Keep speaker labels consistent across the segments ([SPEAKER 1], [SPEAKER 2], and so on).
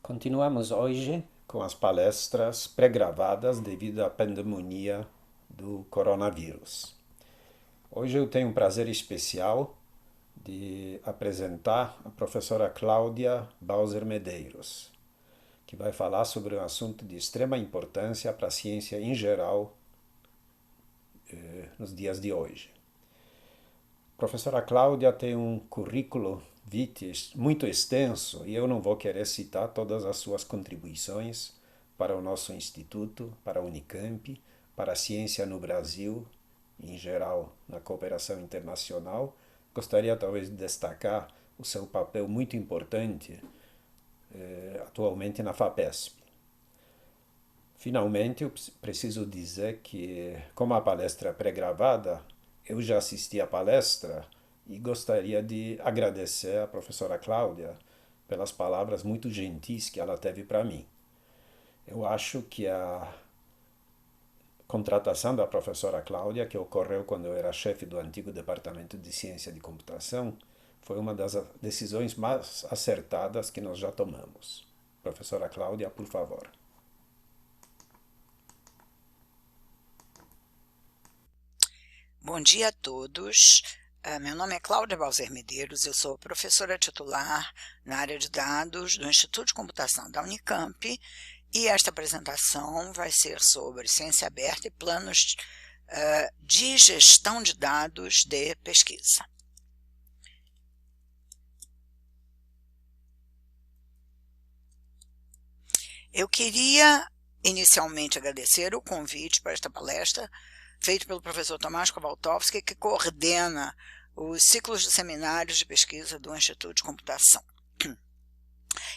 [SPEAKER 1] Continuamos hoje com as palestras pré-gravadas devido à pandemia do coronavírus. Hoje eu tenho um prazer especial de apresentar a professora Cláudia Bauser Medeiros, que vai falar sobre um assunto de extrema importância para a ciência em geral nos dias de hoje. A professora Cláudia tem um currículo vitae muito extenso e eu não vou querer citar todas as suas contribuições para o nosso instituto, para a Unicamp, para a ciência no Brasil, em geral na cooperação internacional. Gostaria talvez de destacar o seu papel muito importante atualmente na FAPESP. Finalmente, eu preciso dizer que, como a palestra é pré-gravada, eu já assisti à palestra e gostaria de agradecer à professora Cláudia pelas palavras muito gentis que ela teve para mim. Eu acho que a contratação da professora Cláudia, que ocorreu quando eu era chefe do antigo Departamento de Ciência de Computação, foi uma das decisões mais acertadas que nós já tomamos. Professora Cláudia, por favor.
[SPEAKER 2] Bom dia a todos. Meu nome é Cláudia Bauser Medeiros, eu sou professora titular na área de dados do Instituto de Computação da Unicamp e esta apresentação vai ser sobre ciência aberta e planos de gestão de dados de pesquisa. Eu queria inicialmente agradecer o convite para esta palestra feito pelo professor Tomasz Kowaltowski, que coordena os ciclos de seminários de pesquisa do Instituto de Computação.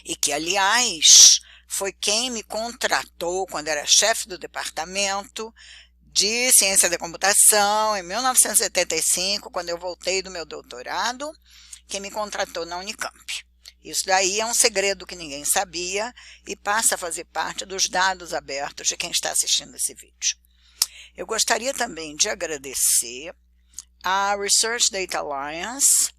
[SPEAKER 2] E que, aliás, foi quem me contratou quando era chefe do departamento de Ciência da Computação, em 1975, quando eu voltei do meu doutorado, quem me contratou na Unicamp. Isso daí é um segredo que ninguém sabia e passa a fazer parte dos dados abertos de quem está assistindo esse vídeo. Eu gostaria também de agradecer a Research Data Alliance,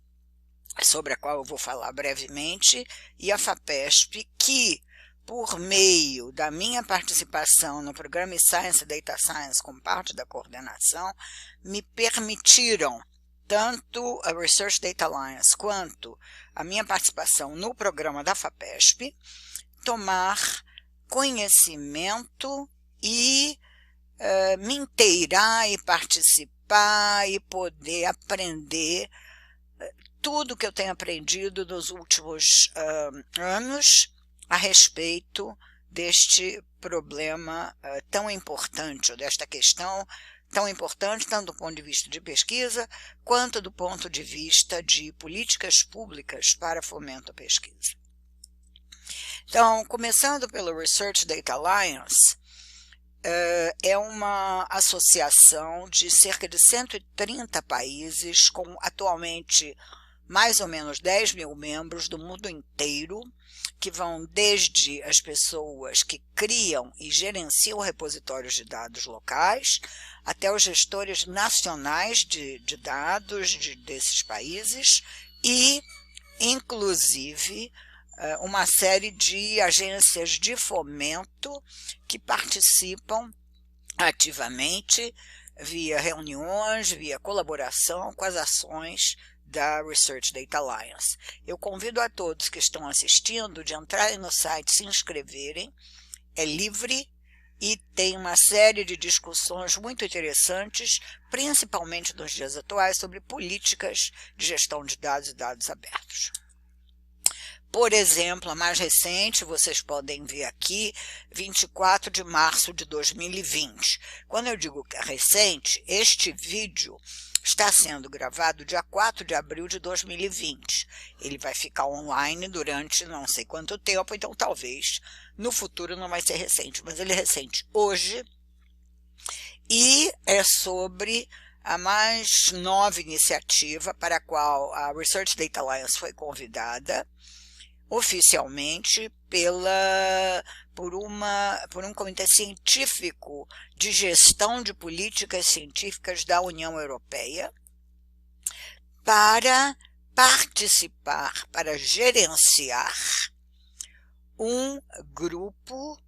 [SPEAKER 2] sobre a qual eu vou falar brevemente, e a FAPESP, que, por meio da minha participação no programa Science e Data Science como parte da coordenação, me permitiram, tanto a Research Data Alliance quanto a minha participação no programa da FAPESP, tomar conhecimento e me inteirar e participar e poder aprender tudo que eu tenho aprendido nos últimos anos a respeito deste problema tão importante, ou desta questão tão importante, tanto do ponto de vista de pesquisa, quanto do ponto de vista de políticas públicas para fomento à pesquisa. Então, começando pelo Research Data Alliance, é uma associação de cerca de 130 países, com atualmente mais ou menos 10 mil membros do mundo inteiro, que vão desde as pessoas que criam e gerenciam repositórios de dados locais, até os gestores nacionais de dados desses países e, inclusive, uma série de agências de fomento que participam ativamente via reuniões, via colaboração com as ações da Research Data Alliance. Eu convido a todos que estão assistindo de entrarem no site, se inscreverem, é livre e tem uma série de discussões muito interessantes, principalmente nos dias atuais, sobre políticas de gestão de dados e dados abertos. Por exemplo, a mais recente, vocês podem ver aqui, 24 de março de 2020. Quando eu digo que é recente, este vídeo está sendo gravado dia 4 de abril de 2020. Ele vai ficar online durante não sei quanto tempo, então talvez no futuro não vai ser recente, mas ele é recente hoje e é sobre a mais nova iniciativa para a qual a Research Data Alliance foi convidada oficialmente por um comitê científico de gestão de políticas científicas da União Europeia para participar, para gerenciar um grupo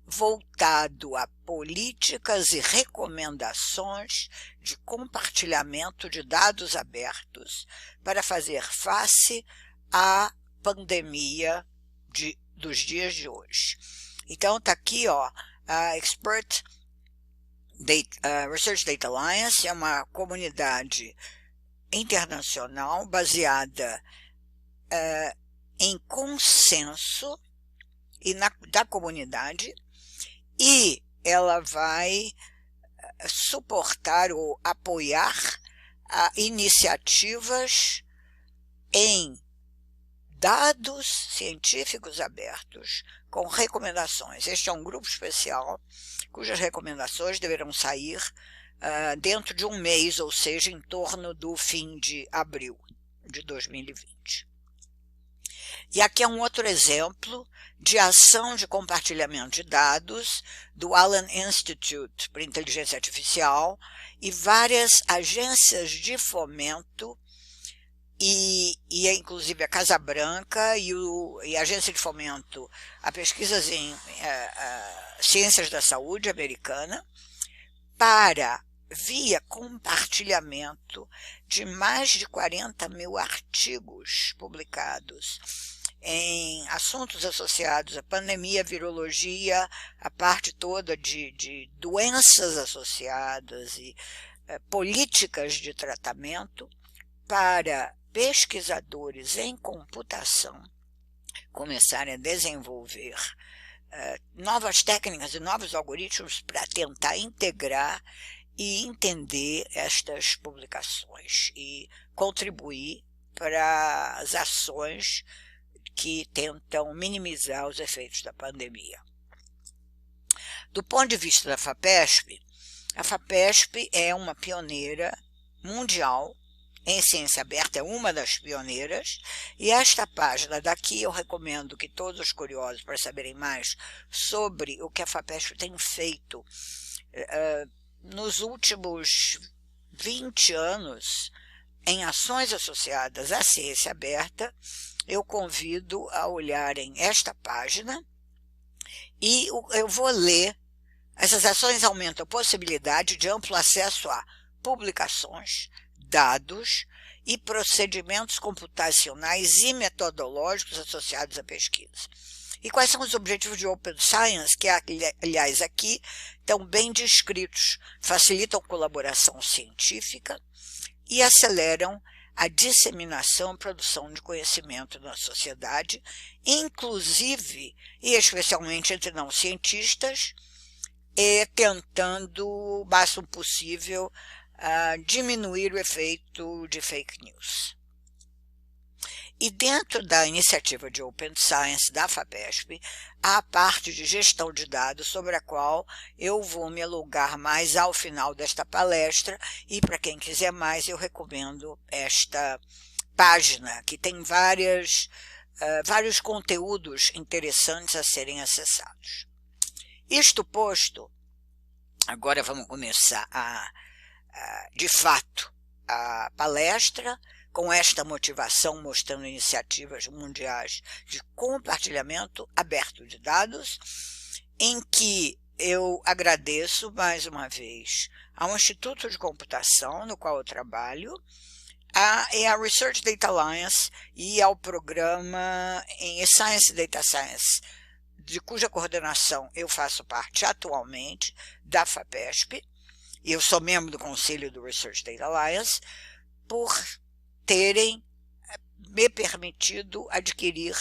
[SPEAKER 2] voltado a políticas e recomendações de compartilhamento de dados abertos para fazer face à pandemia dos dias de hoje. Então, está aqui, ó, a Research Data Alliance é uma comunidade internacional baseada em consenso da comunidade, e ela vai suportar ou apoiar iniciativas em dados científicos abertos com recomendações. Este é um grupo especial cujas recomendações deverão sair dentro de um mês, ou seja, em torno do fim de abril de 2020. E aqui é um outro exemplo de ação de compartilhamento de dados do Allen Institute para Inteligência Artificial e várias agências de fomento e inclusive a Casa Branca e a Agência de Fomento a Pesquisas em Ciências da Saúde americana, para, via compartilhamento de mais de 40 mil artigos publicados em assuntos associados à pandemia, virologia, a parte toda de doenças associadas e políticas de tratamento, para pesquisadores em computação começarem a desenvolver novas técnicas e novos algoritmos para tentar integrar e entender estas publicações e contribuir para as ações que tentam minimizar os efeitos da pandemia. Do ponto de vista da FAPESP, a FAPESP é uma pioneira mundial em ciência aberta, é uma das pioneiras, e esta página daqui eu recomendo que todos os curiosos para saberem mais sobre o que a FAPESP tem feito nos últimos 20 anos em ações associadas à ciência aberta, eu convido a olharem esta página e eu vou ler. Essas ações aumentam a possibilidade de amplo acesso a publicações, dados e procedimentos computacionais e metodológicos associados à pesquisa. E quais são os objetivos de Open Science, que, aliás, aqui estão bem descritos? Facilitam a colaboração científica e aceleram a disseminação e produção de conhecimento na sociedade, inclusive e especialmente entre não cientistas, e tentando, o máximo possível, diminuir o efeito de fake news. E dentro da iniciativa de Open Science da FAPESP, há a parte de gestão de dados, sobre a qual eu vou me alugar mais ao final desta palestra, e para quem quiser mais, eu recomendo esta página, que tem vários conteúdos interessantes a serem acessados. Isto posto, agora vamos começar de fato a palestra, com esta motivação, mostrando iniciativas mundiais de compartilhamento aberto de dados, em que eu agradeço mais uma vez ao Instituto de Computação, no qual eu trabalho, e à Research Data Alliance e ao programa em Science Data Science, de cuja coordenação eu faço parte atualmente, da FAPESP, e eu sou membro do Conselho do Research Data Alliance, por terem me permitido adquirir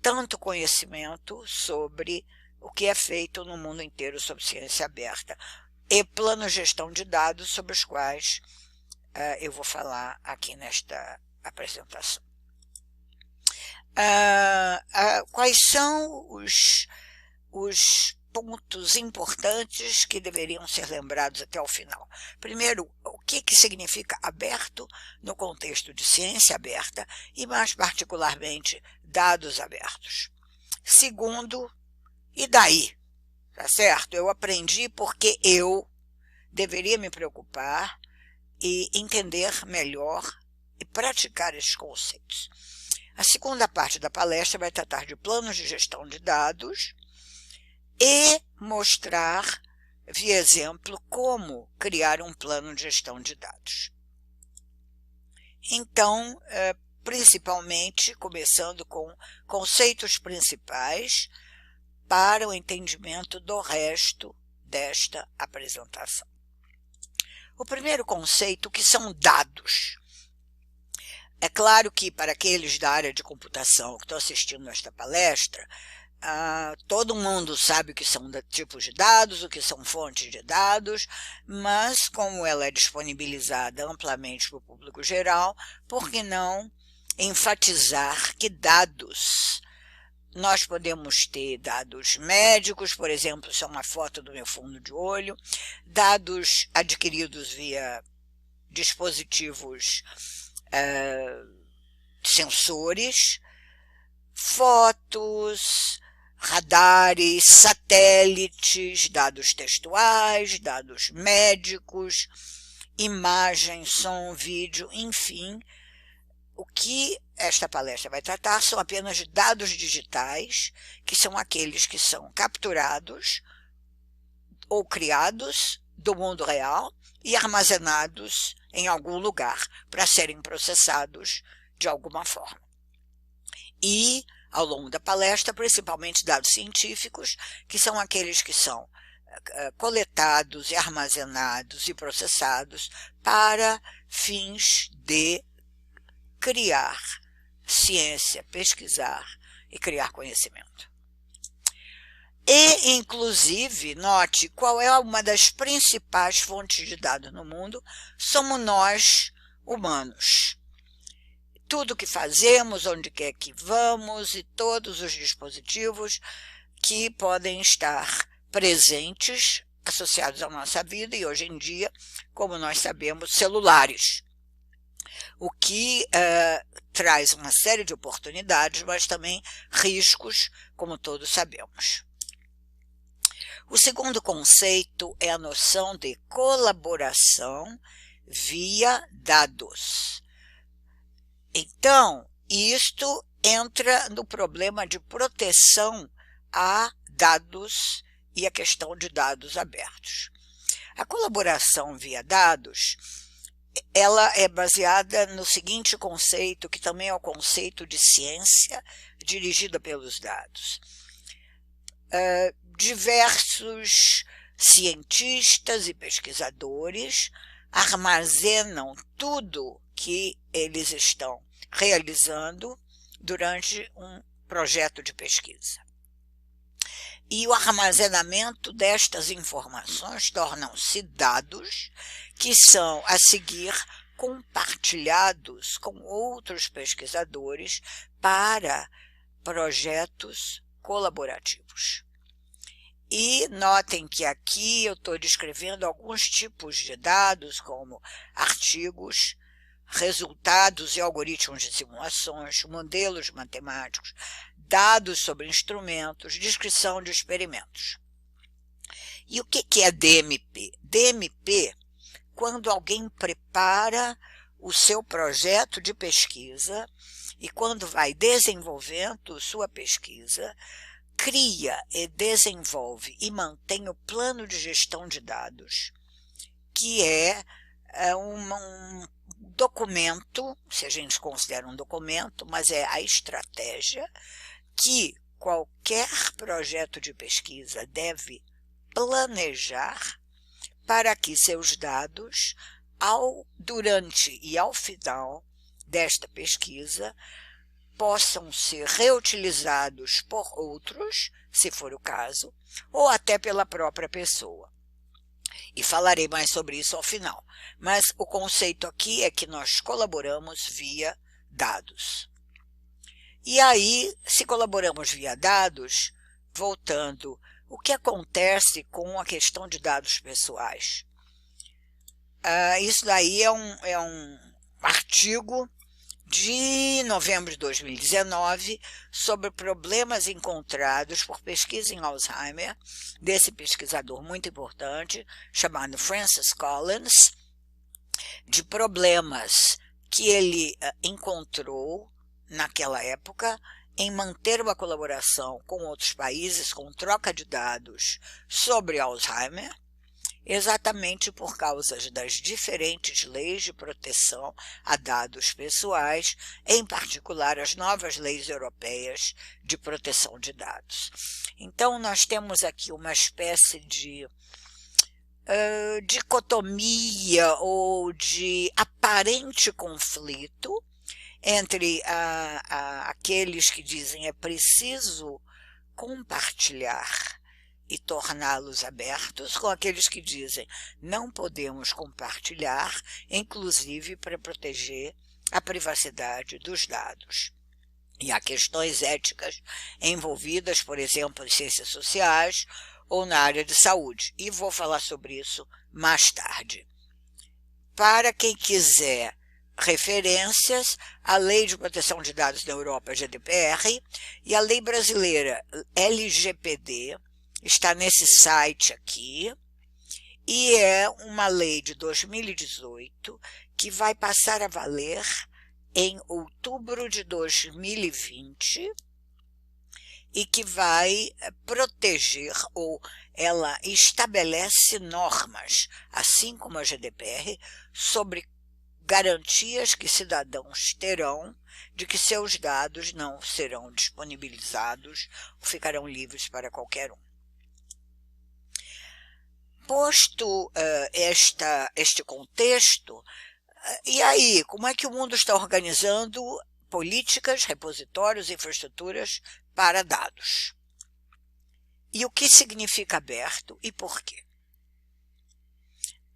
[SPEAKER 2] tanto conhecimento sobre o que é feito no mundo inteiro sobre ciência aberta e planos de gestão de dados, sobre os quais eu vou falar aqui nesta apresentação. Quais são os pontos importantes que deveriam ser lembrados até o final? Primeiro, o que significa aberto no contexto de ciência aberta e, mais particularmente, dados abertos. Segundo, e daí? Tá certo? Eu aprendi porque eu deveria me preocupar e entender melhor e praticar esses conceitos. A segunda parte da palestra vai tratar de planos de gestão de dados e mostrar, via exemplo, como criar um plano de gestão de dados. Então, principalmente, começando com conceitos principais para o entendimento do resto desta apresentação. O primeiro conceito, que são dados. É claro que para aqueles da área de computação que estão assistindo esta palestra, todo mundo sabe o que são tipos de dados, o que são fontes de dados, mas como ela é disponibilizada amplamente para o público geral, por que não enfatizar que dados, nós podemos ter dados médicos, por exemplo, isso é uma foto do meu fundo de olho, dados adquiridos via dispositivos sensores, fotos, radares, satélites, dados textuais, dados médicos, imagem, som, vídeo, enfim. O que esta palestra vai tratar são apenas de dados digitais, que são aqueles que são capturados ou criados do mundo real e armazenados em algum lugar para serem processados de alguma forma. E, ao longo da palestra, principalmente dados científicos, que são aqueles que são coletados e armazenados e processados para fins de criar ciência, pesquisar e criar conhecimento. E, inclusive, note qual é uma das principais fontes de dados no mundo, somos nós, humanos. Tudo que fazemos, onde quer que vamos e todos os dispositivos que podem estar presentes, associados à nossa vida e hoje em dia, como nós sabemos, celulares. O que traz uma série de oportunidades, mas também riscos, como todos sabemos. O segundo conceito é a noção de colaboração via dados. Então, isto entra no problema de proteção a dados e a questão de dados abertos. A colaboração via dados, ela é baseada no seguinte conceito, que também é o conceito de ciência dirigida pelos dados. Diversos cientistas e pesquisadores armazenam tudo que eles estão realizando durante um projeto de pesquisa. E o armazenamento destas informações tornam-se dados que são, a seguir, compartilhados com outros pesquisadores para projetos colaborativos. E notem que aqui eu estou descrevendo alguns tipos de dados, como artigos, resultados e algoritmos de simulações, modelos matemáticos, dados sobre instrumentos, descrição de experimentos. E o que é DMP? DMP, quando alguém prepara o seu projeto de pesquisa e quando vai desenvolvendo sua pesquisa, cria e desenvolve e mantém o plano de gestão de dados, que é um documento, se a gente considera um documento, mas é a estratégia que qualquer projeto de pesquisa deve planejar para que seus dados, durante e ao final desta pesquisa, possam ser reutilizados por outros, se for o caso, ou até pela própria pessoa. E falarei mais sobre isso ao final. Mas o conceito aqui é que nós colaboramos via dados. E aí, se colaboramos via dados, voltando, o que acontece com a questão de dados pessoais? Isso daí é um artigo de novembro de 2019 sobre problemas encontrados por pesquisa em Alzheimer, desse pesquisador muito importante, chamado Francis Collins, de problemas que ele encontrou naquela época, em manter uma colaboração com outros países com troca de dados sobre Alzheimer, exatamente por causa das diferentes leis de proteção a dados pessoais, em particular as novas leis europeias de proteção de dados. Então, nós temos aqui uma espécie de dicotomia ou de aparente conflito entre aqueles que dizem é preciso compartilhar e torná-los abertos, com aqueles que dizem não podemos compartilhar, inclusive para proteger a privacidade dos dados. E há questões éticas envolvidas, por exemplo, em ciências sociais ou na área de saúde. E vou falar sobre isso mais tarde. Para quem quiser referências, a Lei de Proteção de Dados da Europa, GDPR, e a lei brasileira, LGPD, está nesse site aqui, e é uma lei de 2018 que vai passar a valer em outubro de 2020 e que vai proteger, ou ela estabelece normas, assim como a GDPR, sobre garantias que cidadãos terão de que seus dados não serão disponibilizados ou ficarão livres para qualquer um. Posto este contexto, e aí, como é que o mundo está organizando políticas, repositórios, infraestruturas para dados? E o que significa aberto e por quê?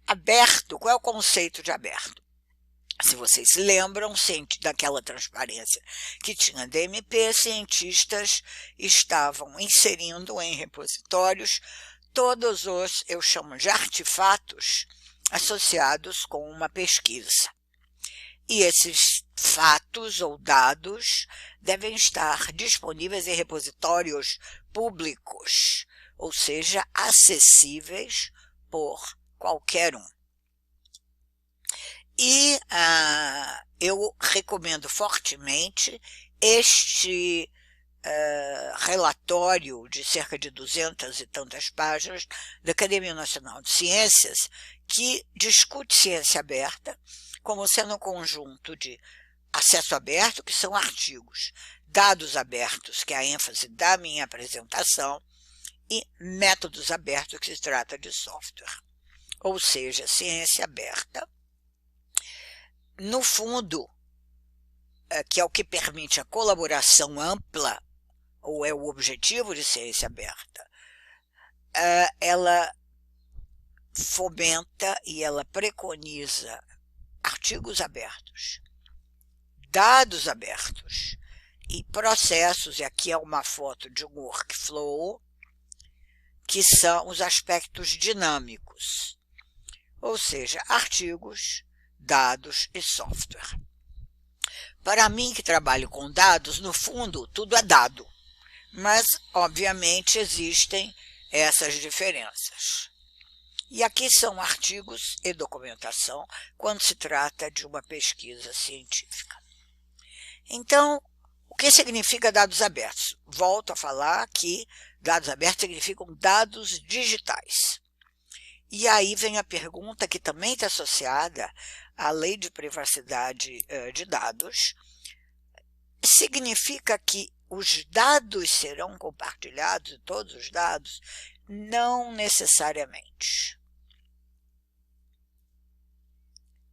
[SPEAKER 2] Aberto, qual é o conceito de aberto? Se vocês se lembram, daquela transparência que tinha DMP, cientistas estavam inserindo em repositórios todos os, eu chamo de artefatos, associados com uma pesquisa. E esses fatos ou dados devem estar disponíveis em repositórios públicos, ou seja, acessíveis por qualquer um. E eu recomendo fortemente este relatório de cerca de 200 e tantas páginas da Academia Nacional de Ciências, que discute ciência aberta como sendo um conjunto de acesso aberto, que são artigos, dados abertos, que é a ênfase da minha apresentação, e métodos abertos, que se trata de software. Ou seja, ciência aberta, no fundo, que é o que permite a colaboração ampla, ou é o objetivo de ciência aberta, ela fomenta e ela preconiza artigos abertos, dados abertos e processos, e aqui é uma foto de um workflow, que são os aspectos dinâmicos, ou seja, artigos, dados e software. Para mim, que trabalho com dados, no fundo, tudo é dado, mas, obviamente, existem essas diferenças. E aqui são artigos e documentação quando se trata de uma pesquisa científica. Então, o que significa dados abertos? Volto a falar que dados abertos significam dados digitais. E aí vem a pergunta que também está associada à lei de privacidade de dados. Significa que os dados serão compartilhados, todos os dados? Não necessariamente.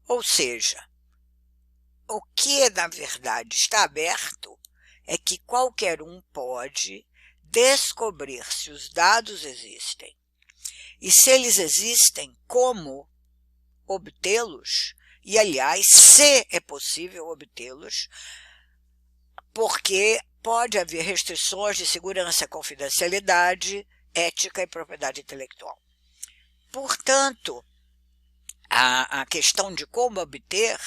[SPEAKER 2] Ou seja, o que na verdade está aberto é que qualquer um pode descobrir se os dados existem. E se eles existem, como obtê-los? E, aliás, se é possível obtê-los, porque pode haver restrições de segurança, confidencialidade, ética e propriedade intelectual. Portanto, a questão de como obter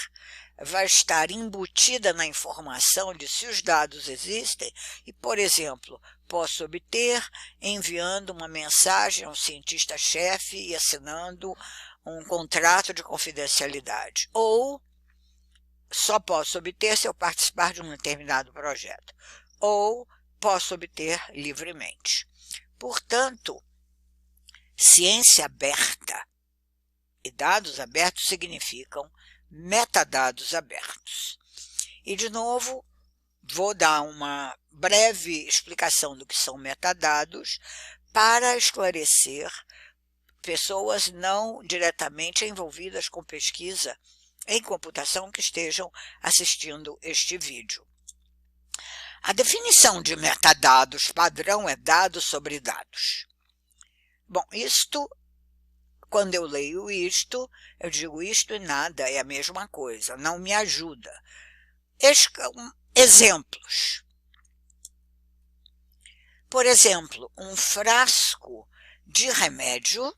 [SPEAKER 2] vai estar embutida na informação de se os dados existem e, por exemplo, posso obter enviando uma mensagem ao cientista-chefe e assinando um contrato de confidencialidade. Ou, só posso obter se eu participar de um determinado projeto, ou posso obter livremente. Portanto, ciência aberta e dados abertos significam metadados abertos. E, de novo, vou dar uma breve explicação do que são metadados para esclarecer pessoas não diretamente envolvidas com pesquisa em computação que estejam assistindo este vídeo. A definição de metadados padrão é dados sobre dados. Bom, quando eu leio isto, eu digo isto e nada é a mesma coisa, não me ajuda. Exemplos. Por exemplo, um frasco de remédio,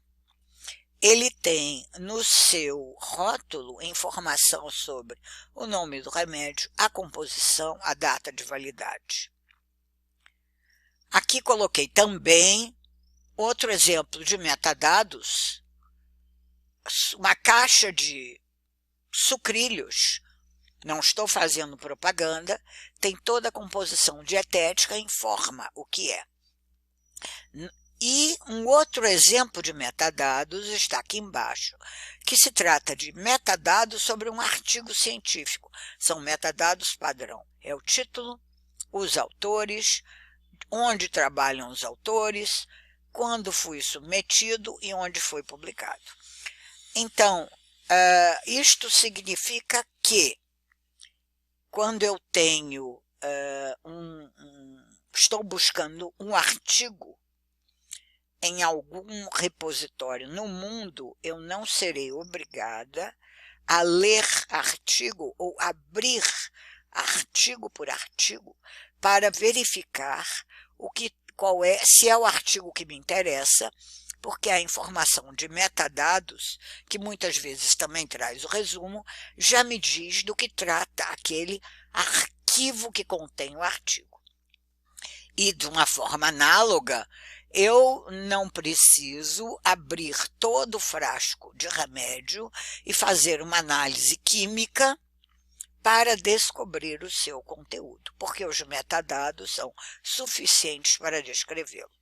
[SPEAKER 2] ele tem no seu rótulo informação sobre o nome do remédio, a composição, a data de validade. Aqui coloquei também outro exemplo de metadados, uma caixa de sucrilhos, não estou fazendo propaganda, tem toda a composição dietética, informa o que é. E um outro exemplo de metadados está aqui embaixo, que se trata de metadados sobre um artigo científico. São metadados padrão. É o título, os autores, onde trabalham os autores, quando foi submetido e onde foi publicado. Então, isto significa que quando eu tenho estou buscando um artigo em algum repositório no mundo, eu não serei obrigada a ler artigo ou abrir artigo por artigo para verificar se é o artigo que me interessa, porque a informação de metadados, que muitas vezes também traz o resumo, já me diz do que trata aquele arquivo que contém o artigo. E, de uma forma análoga, eu não preciso abrir todo o frasco de remédio e fazer uma análise química para descobrir o seu conteúdo, porque os metadados são suficientes para descrevê-lo.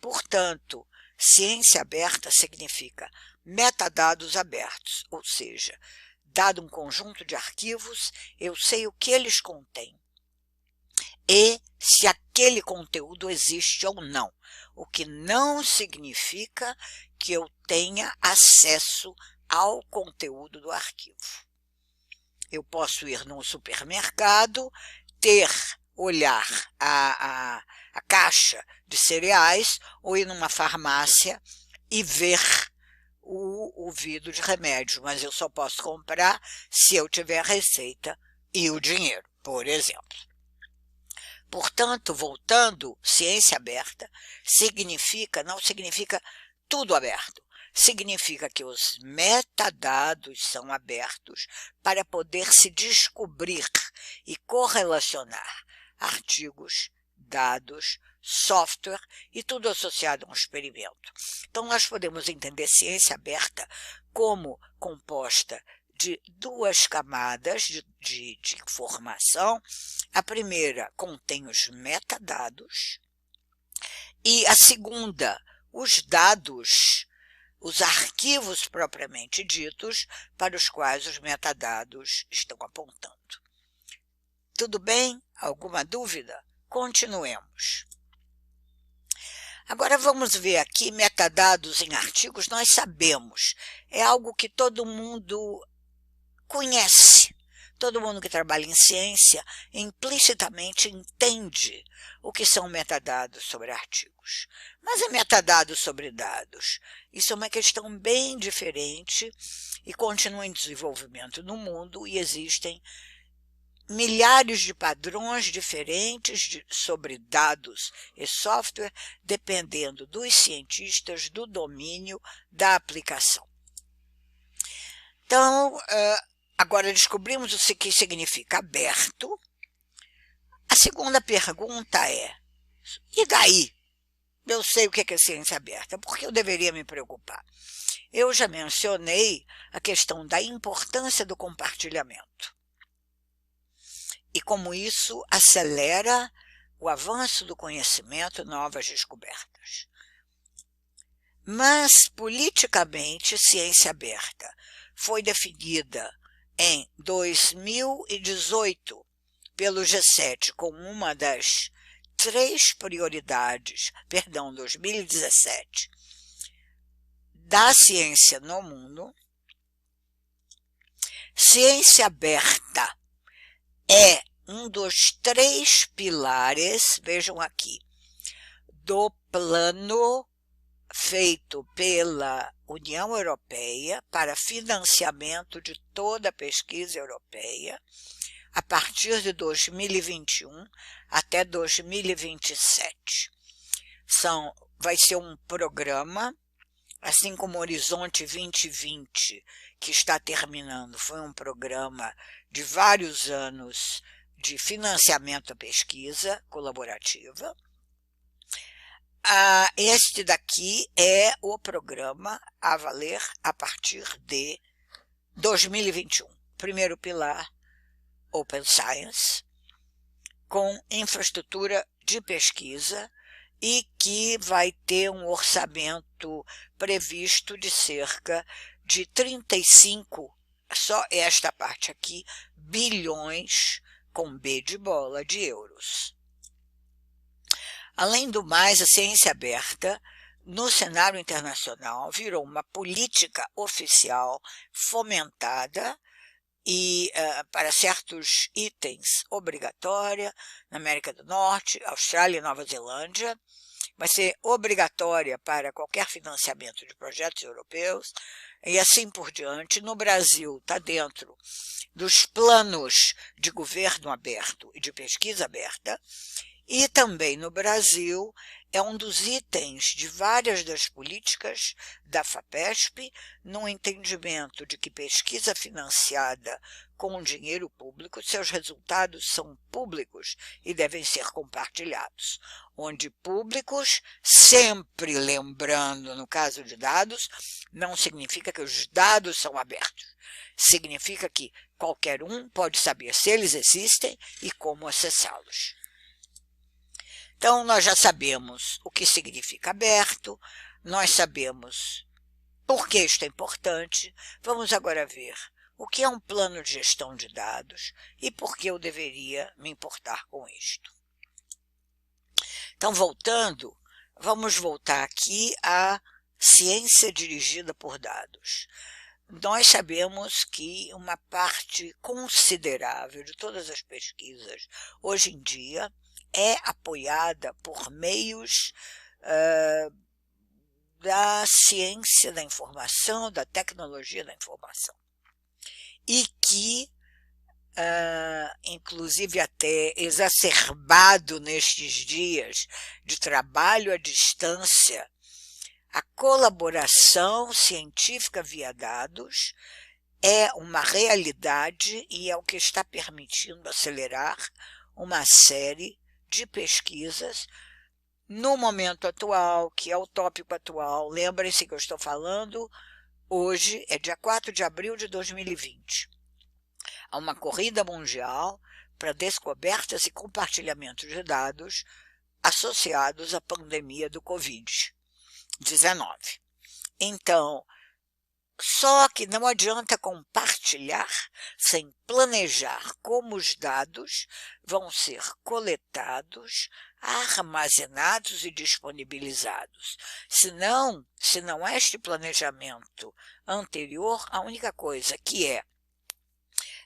[SPEAKER 2] Portanto, ciência aberta significa metadados abertos, ou seja, dado um conjunto de arquivos, eu sei o que eles contêm e se aquele conteúdo existe ou não, o que não significa que eu tenha acesso ao conteúdo do arquivo. Eu posso ir num supermercado, olhar a caixa de cereais, ou ir numa farmácia e ver o vidro de remédio, mas eu só posso comprar se eu tiver a receita e o dinheiro, por exemplo. Portanto, voltando, ciência aberta não significa tudo aberto. Significa que os metadados são abertos para poder se descobrir e correlacionar artigos, dados, software e tudo associado a um experimento. Então, nós podemos entender ciência aberta como composta de duas camadas de informação. A primeira contém os metadados e a segunda, os dados, os arquivos propriamente ditos para os quais os metadados estão apontando. Tudo bem? Alguma dúvida? Continuemos. Agora vamos ver aqui metadados em artigos. Nós sabemos, é algo que todo mundo conhece. Todo mundo que trabalha em ciência implicitamente entende o que são metadados sobre artigos. Mas é metadados sobre dados. Isso é uma questão bem diferente e continua em desenvolvimento no mundo e existem milhares de padrões diferentes sobre dados e software, dependendo dos cientistas, do domínio da aplicação. Então, agora descobrimos o que significa aberto. A segunda pergunta é, e daí? Eu sei o que é ciência aberta, por que eu deveria me preocupar? Eu já mencionei a questão da importância do compartilhamento. e como isso acelera o avanço do conhecimento e novas descobertas. Mas, politicamente, ciência aberta foi definida em 2018 pelo G7 como uma das 2017, da ciência no mundo. Ciência aberta é um dos 3 pilares, vejam aqui, do plano feito pela União Europeia para financiamento de toda a pesquisa europeia a partir de 2021 até 2027. Vai ser um programa, assim como o Horizonte 2020, que está terminando, foi um programa de vários anos de financiamento à pesquisa colaborativa. Este daqui é o programa a valer a partir de 2021. Primeiro pilar, Open Science, com infraestrutura de pesquisa e que vai ter um orçamento previsto de cerca de 35, só esta parte aqui, bilhões, com B de bola, de euros. Além do mais, a ciência aberta, no cenário internacional, virou uma política oficial fomentada e para certos itens obrigatória na América do Norte, Austrália e Nova Zelândia. Vai ser obrigatória para qualquer financiamento de projetos europeus e assim por diante. No Brasil, está dentro dos planos de governo aberto e de pesquisa aberta. E também no Brasil é um dos itens de várias das políticas da FAPESP, no entendimento de que pesquisa financiada com dinheiro público, seus resultados são públicos e devem ser compartilhados. Onde públicos, sempre lembrando, no caso de dados, não significa que os dados são abertos. Significa que qualquer um pode saber se eles existem e como acessá-los. Então, nós já sabemos o que significa aberto, nós sabemos por que isto é importante. Vamos agora ver o que é um plano de gestão de dados e por que eu deveria me importar com isto. Então, vamos voltar aqui à ciência dirigida por dados. Nós sabemos que uma parte considerável de todas as pesquisas, hoje em dia, é apoiada por meios da ciência da informação, da tecnologia da informação. E que, inclusive até exacerbado nestes dias de trabalho à distância, a colaboração científica via dados é uma realidade e é o que está permitindo acelerar uma série de pesquisas no momento atual, que é o tópico atual. Lembrem-se que eu estou falando, hoje é dia 4 de abril de 2020. Há uma corrida mundial para descobertas e compartilhamento de dados associados à pandemia do Covid-19. Então, só que não adianta compartilhar sem planejar como os dados vão ser coletados, armazenados e disponibilizados. Se não este planejamento anterior, a única coisa que é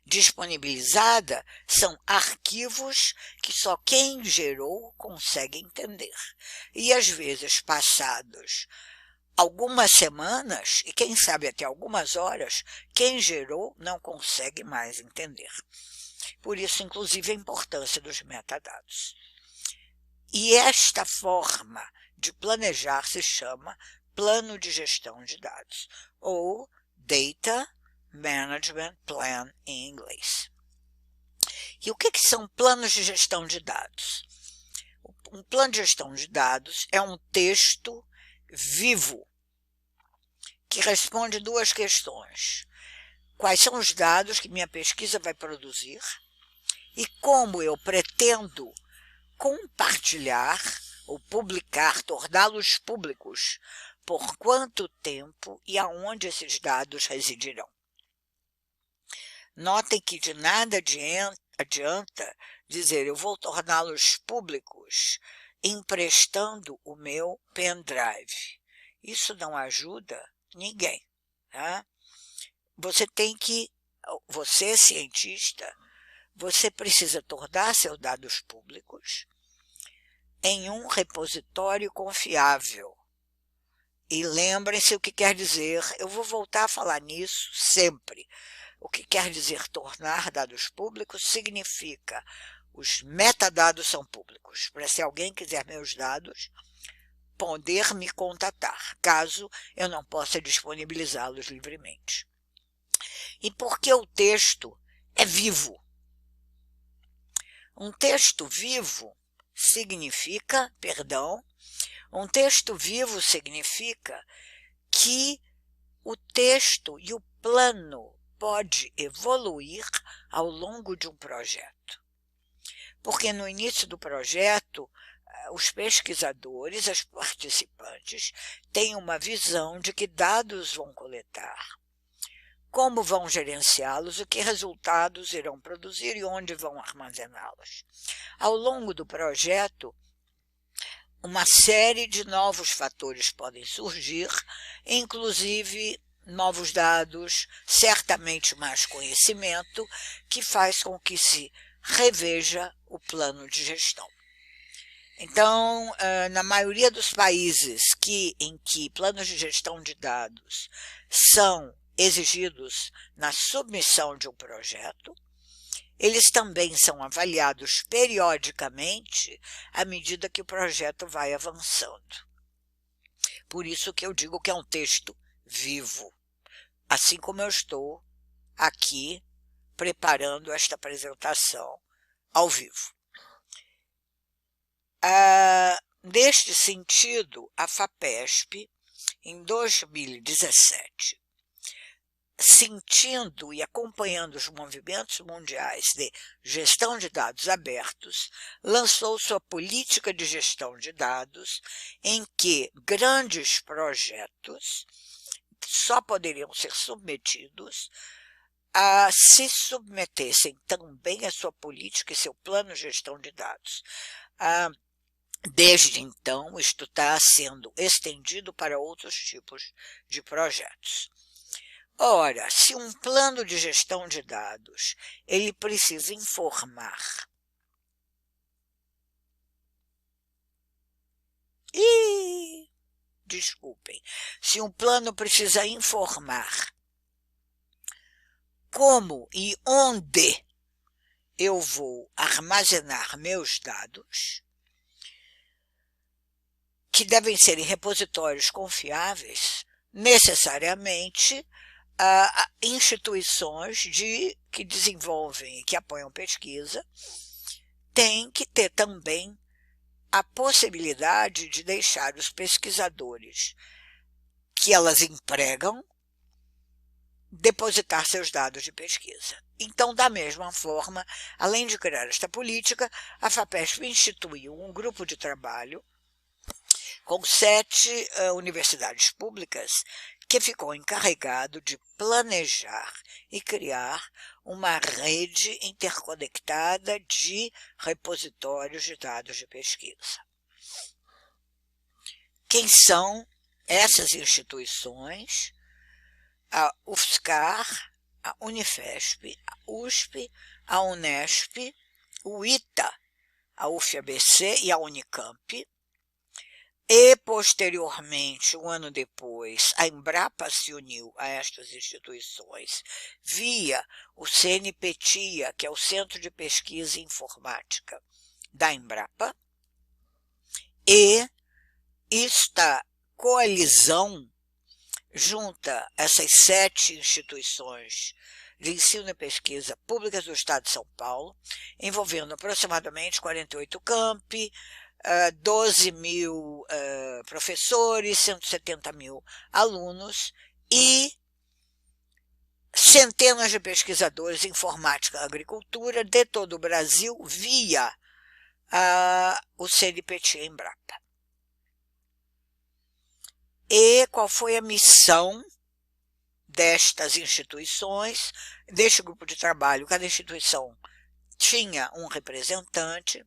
[SPEAKER 2] disponibilizada são arquivos que só quem gerou consegue entender. E às vezes passados algumas semanas, e quem sabe até algumas horas, quem gerou não consegue mais entender. Por isso, inclusive, a importância dos metadados. E esta forma de planejar se chama plano de gestão de dados, ou Data Management Plan em inglês. E o que são planos de gestão de dados? Um plano de gestão de dados é um texto vivo que responde 2 questões. Quais são os dados que minha pesquisa vai produzir e como eu pretendo compartilhar ou publicar, torná-los públicos, por quanto tempo e aonde esses dados residirão. Notem que de nada adianta dizer eu vou torná-los públicos emprestando o meu pendrive. Isso não ajuda ninguém. Tá? Você cientista, você precisa tornar seus dados públicos em um repositório confiável. E lembrem-se o que quer dizer, eu vou voltar a falar nisso sempre. O que quer dizer tornar dados públicos significa os metadados são públicos. Para se alguém quiser meus dados, poder me contatar, caso eu não possa disponibilizá-los livremente. E porque o texto é vivo. Um texto vivo significa que o texto e o plano pode evoluir ao longo de um projeto. Porque no início do projeto, os pesquisadores, os participantes, têm uma visão de que dados vão coletar, como vão gerenciá-los, o que resultados irão produzir e onde vão armazená-los. Ao longo do projeto, uma série de novos fatores podem surgir, inclusive novos dados, certamente mais conhecimento, que faz com que se reveja o plano de gestão. Então, na maioria dos países em que planos de gestão de dados são exigidos na submissão de um projeto, eles também são avaliados periodicamente à medida que o projeto vai avançando. Por isso que eu digo que é um texto vivo, assim como eu estou aqui preparando esta apresentação ao vivo. Neste sentido, a FAPESP, em 2017, sentindo e acompanhando os movimentos mundiais de gestão de dados abertos, lançou sua política de gestão de dados, em que grandes projetos só poderiam ser submetidos se submetessem também a sua política e seu plano de gestão de dados. Desde então, isto está sendo estendido para outros tipos de projetos. Ora, se um plano de gestão de dados, ele precisa informar. Desculpem. Se um plano precisa informar como e onde eu vou armazenar meus dados, que devem ser em repositórios confiáveis, necessariamente instituições que desenvolvem e que apoiam pesquisa têm que ter também a possibilidade de deixar os pesquisadores que elas empregam depositar seus dados de pesquisa. Então, da mesma forma, além de criar esta política, a FAPESP instituiu um grupo de trabalho com 7 universidades públicas que ficou encarregado de planejar e criar uma rede interconectada de repositórios de dados de pesquisa. Quem são essas instituições? A UFSCar, a Unifesp, a USP, a Unesp, o ITA, a UFABC e a Unicamp. E, posteriormente, um ano depois, a Embrapa se uniu a estas instituições via o CNPTIA, que é o Centro de Pesquisa e Informática da Embrapa, e esta coalizão junta essas 7 instituições de ensino e pesquisa públicas do Estado de São Paulo, envolvendo aproximadamente 48 campi, 12 mil professores, 170 mil alunos e centenas de pesquisadores em informática e agricultura de todo o Brasil via o CNPq Embrapa. E qual foi a missão destas instituições, deste grupo de trabalho? Cada instituição tinha um representante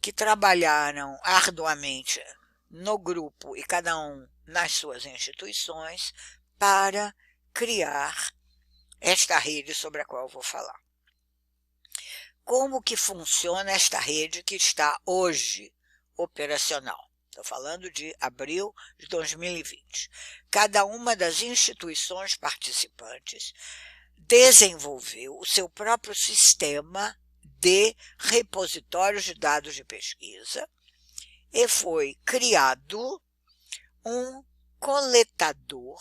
[SPEAKER 2] que trabalharam arduamente no grupo e cada um nas suas instituições para criar esta rede sobre a qual eu vou falar. Como que funciona esta rede que está hoje operacional? Estou falando de abril de 2020. Cada uma das instituições participantes desenvolveu o seu próprio sistema de repositórios de dados de pesquisa e foi criado um coletador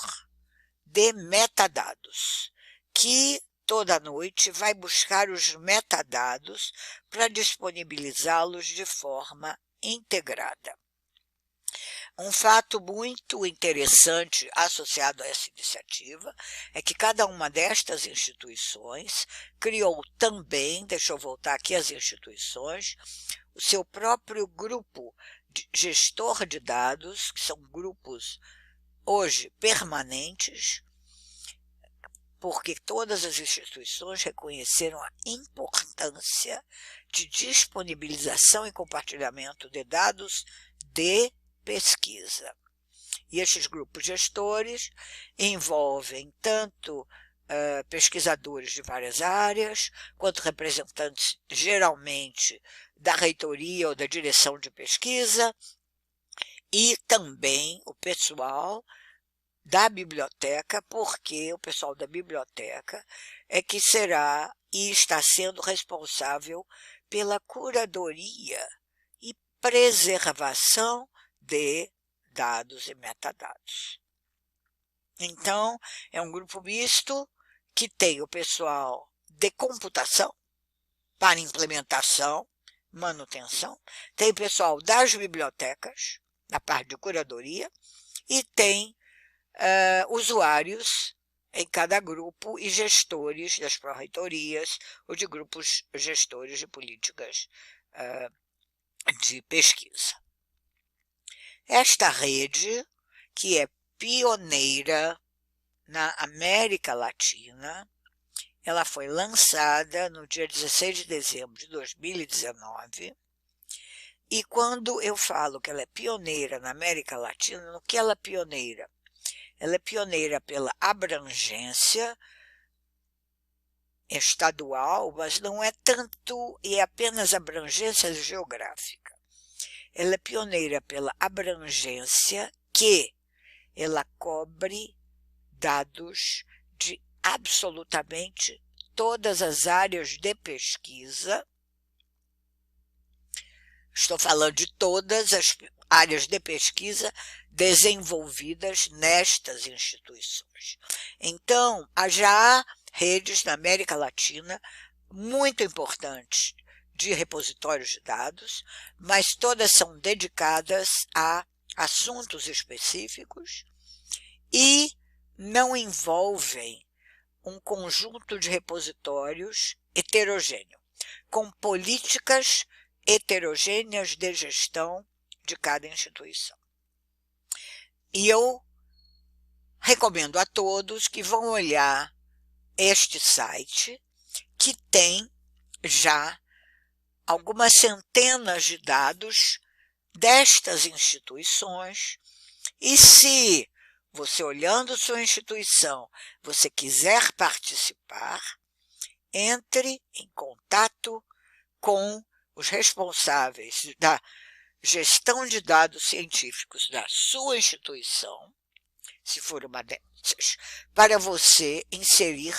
[SPEAKER 2] de metadados que toda noite vai buscar os metadados para disponibilizá-los de forma integrada. Um fato muito interessante associado a essa iniciativa é que cada uma destas instituições criou também, deixa eu voltar aqui às instituições, o seu próprio grupo de gestor de dados, que são grupos hoje permanentes, porque todas as instituições reconheceram a importância de disponibilização e compartilhamento de dados de pesquisa. E estes grupos gestores envolvem tanto pesquisadores de várias áreas, quanto representantes, geralmente, da reitoria ou da direção de pesquisa, e também o pessoal da biblioteca, porque o pessoal da biblioteca é que será e está sendo responsável pela curadoria e preservação de dados e metadados. Então, é um grupo misto que tem o pessoal de computação para implementação, manutenção, tem o pessoal das bibliotecas, na parte de curadoria, e tem usuários em cada grupo e gestores das pró-reitorias ou de grupos gestores de políticas de pesquisa. Esta rede, que é pioneira na América Latina, ela foi lançada no dia 16 de dezembro de 2019, e quando eu falo que ela é pioneira na América Latina, no que ela é pioneira? Ela é pioneira pela abrangência estadual, mas não é tanto e é apenas abrangência geográfica. Ela é pioneira pela abrangência que ela cobre dados de absolutamente todas as áreas de pesquisa. Estou falando de todas as áreas de pesquisa desenvolvidas nestas instituições. Então, já há redes na América Latina muito importantes de repositórios de dados, mas todas são dedicadas a assuntos específicos e não envolvem um conjunto de repositórios heterogêneo, com políticas heterogêneas de gestão de cada instituição. E eu recomendo a todos que vão olhar este site, que tem já algumas centenas de dados destas instituições, e se você, olhando sua instituição, você quiser participar, entre em contato com os responsáveis da gestão de dados científicos da sua instituição, se for uma dessas, para você inserir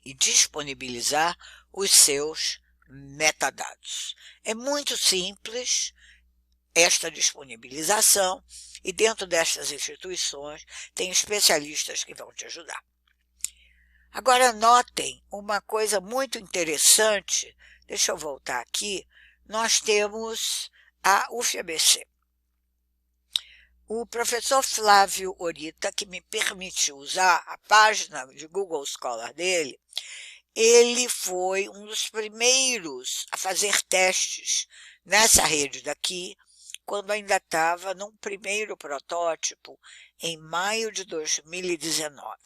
[SPEAKER 2] e disponibilizar os seus metadados. É muito simples esta disponibilização e dentro destas instituições tem especialistas que vão te ajudar. Agora notem uma coisa muito interessante, deixa eu voltar aqui, nós temos a UFABC. O professor Flávio Orita, que me permitiu usar a página de Google Scholar dele, ele foi um dos primeiros a fazer testes nessa rede daqui, quando ainda estava num primeiro protótipo, em maio de 2019.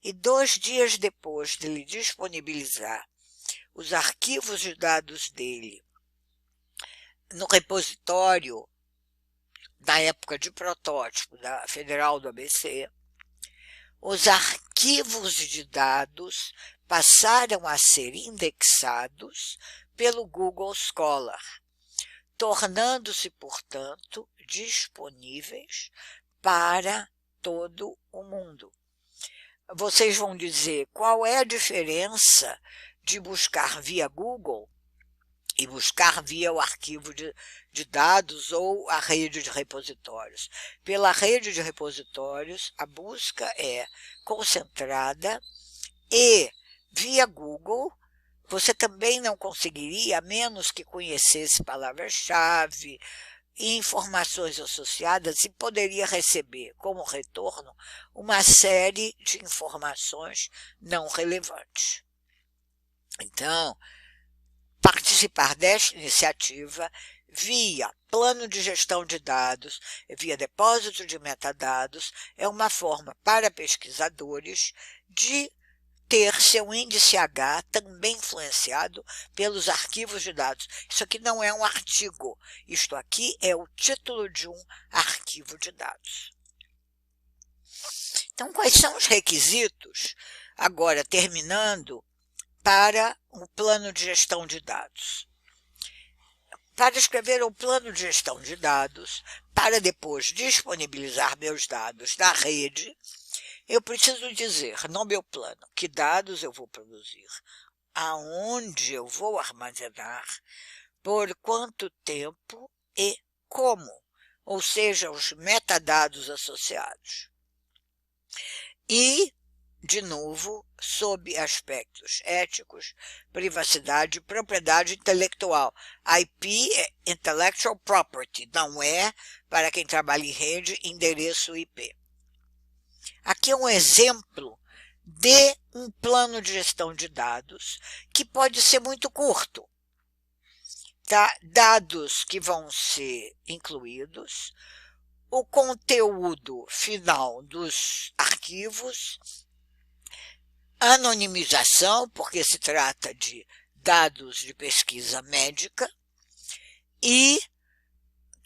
[SPEAKER 2] E 2 dias depois dele disponibilizar os arquivos de dados dele no repositório da época de protótipo da Federal do ABC, os arquivos de dados passaram a ser indexados pelo Google Scholar, tornando-se, portanto, disponíveis para todo o mundo. Vocês vão dizer qual é a diferença de buscar via Google e buscar via o arquivo de dados ou a rede de repositórios. Pela rede de repositórios, a busca é concentrada e via Google você também não conseguiria, a menos que conhecesse palavras-chave e informações associadas, e poderia receber como retorno uma série de informações não relevantes. Então, participar desta iniciativa via plano de gestão de dados, via depósito de metadados, é uma forma para pesquisadores de ter seu índice H também influenciado pelos arquivos de dados. Isso aqui não é um artigo, isto aqui é o título de um arquivo de dados. Então, quais são os requisitos, agora terminando, para o plano de gestão de dados? Para escrever o plano de gestão de dados, para depois disponibilizar meus dados na rede, eu preciso dizer no meu plano que dados eu vou produzir, aonde eu vou armazenar, por quanto tempo e como, ou seja, os metadados associados. E, de novo, sob aspectos éticos, privacidade e propriedade intelectual. IP é Intellectual Property, não é, para quem trabalha em rede, endereço IP. Aqui é um exemplo de um plano de gestão de dados que pode ser muito curto. Tá? Dados que vão ser incluídos, o conteúdo final dos arquivos, anonimização, porque se trata de dados de pesquisa médica, e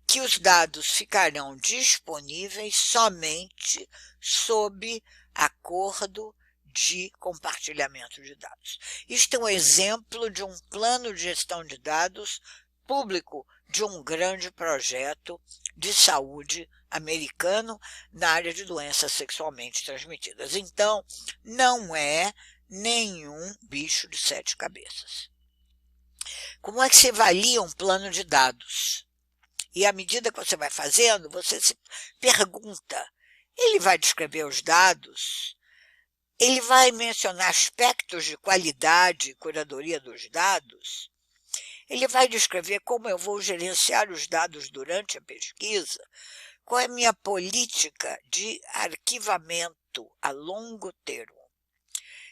[SPEAKER 2] que os dados ficarão disponíveis somente sob acordo de compartilhamento de dados. Isto é um exemplo de um plano de gestão de dados público de um grande projeto de saúde americano na área de doenças sexualmente transmitidas. Então, não é nenhum bicho de 7 cabeças. Como é que se avalia um plano de dados? E à medida que você vai fazendo, você se pergunta, ele vai descrever os dados? Ele vai mencionar aspectos de qualidade e curadoria dos dados? Ele vai descrever como eu vou gerenciar os dados durante a pesquisa? Qual é a minha política de arquivamento a longo termo?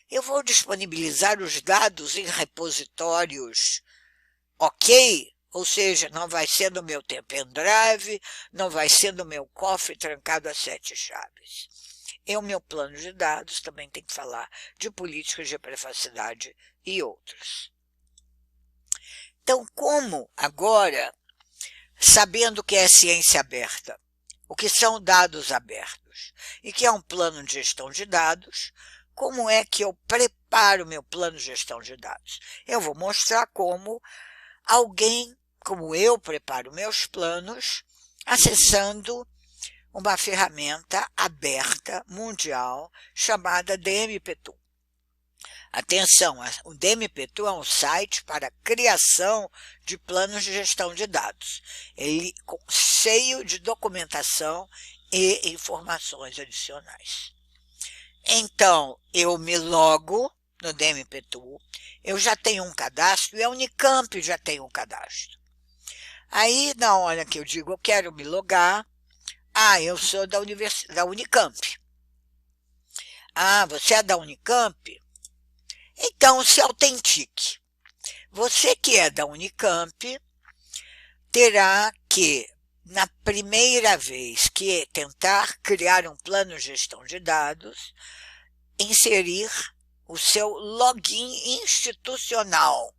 [SPEAKER 2] Eu vou disponibilizar os dados em repositórios, ok? Ou seja, não vai ser no meu pendrive, não vai ser no meu cofre trancado a 7 chaves. E o meu plano de dados também tem que falar de políticas de privacidade e outros. Então, como agora, sabendo que é ciência aberta, o que são dados abertos e que é um plano de gestão de dados, como é que eu preparo meu plano de gestão de dados? Eu vou mostrar como alguém, como eu preparo meus planos, acessando uma ferramenta aberta, mundial, chamada DMP2. Atenção, o DMP2 é um site para criação de planos de gestão de dados. Ele cheio de documentação e informações adicionais. Então, eu me logo no DMP2, eu já tenho um cadastro e a Unicamp já tem um cadastro. Aí, na hora que eu digo eu quero me logar, Ah, eu sou da Unicamp. Ah, você é da Unicamp? Então se autentique. Você que é da Unicamp terá que, na primeira vez que tentar criar um plano de gestão de dados, inserir o seu login institucional.